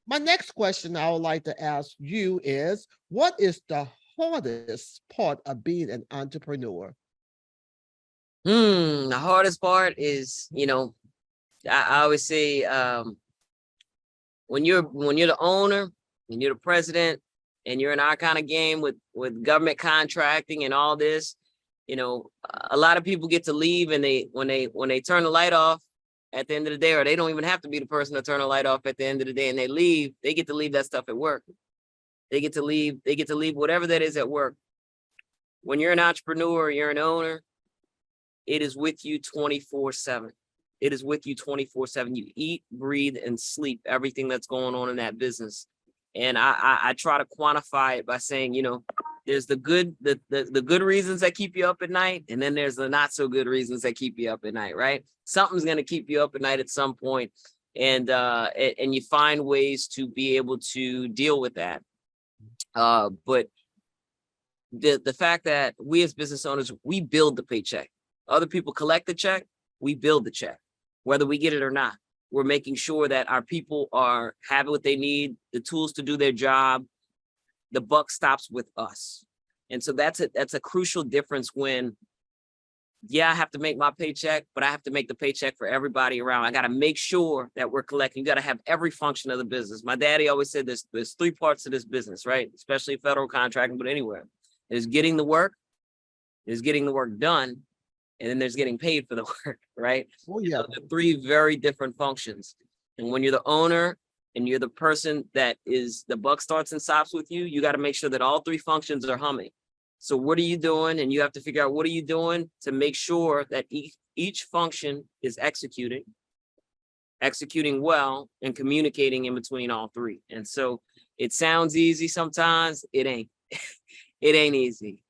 My next question I would like to ask you is, what is the hardest part of being an entrepreneur? The hardest part is, I always say, when you're the owner and you're the president and you're in our kind of game with government contracting and all this, a lot of people get to leave, and when they turn the light off at the end of the day, or they don't even have to be the person to turn the light off at the end of the day, and they leave, they get to leave that stuff at work. They get to leave whatever that is at work. When you're an entrepreneur, you're an owner, it is with you 24/7. It is with you 24/7. You eat, breathe, and sleep everything that's going on in that business. And I try to quantify it by saying, there's the good reasons that keep you up at night, and then there's the not so good reasons that keep you up at night, right? Something's gonna keep you up at night at some point, and you find ways to be able to deal with that. But the fact that we as business owners, we build the paycheck. Other people collect the check, we build the check, whether we get it or not. We're making sure that our people are having what they need, the tools to do their job. The buck stops with us. And so that's a crucial difference when, yeah, I have to make my paycheck, but I have to make the paycheck for everybody around. I got to make sure that we're collecting. You got to have every function of the business. My daddy always said there's three parts to this business, right? Especially federal contracting, but anywhere. There's getting the work, there's getting the work done, and then there's getting paid for the work, right? Oh, yeah. So they're three very different functions. And when you're the owner and you're the person that is the buck starts and stops with you, you got to make sure that all three functions are humming. So what are you doing? And you have to figure out, what are you doing to make sure that each function is executing well, and communicating in between all three. And so it sounds easy sometimes, it ain't. It ain't easy.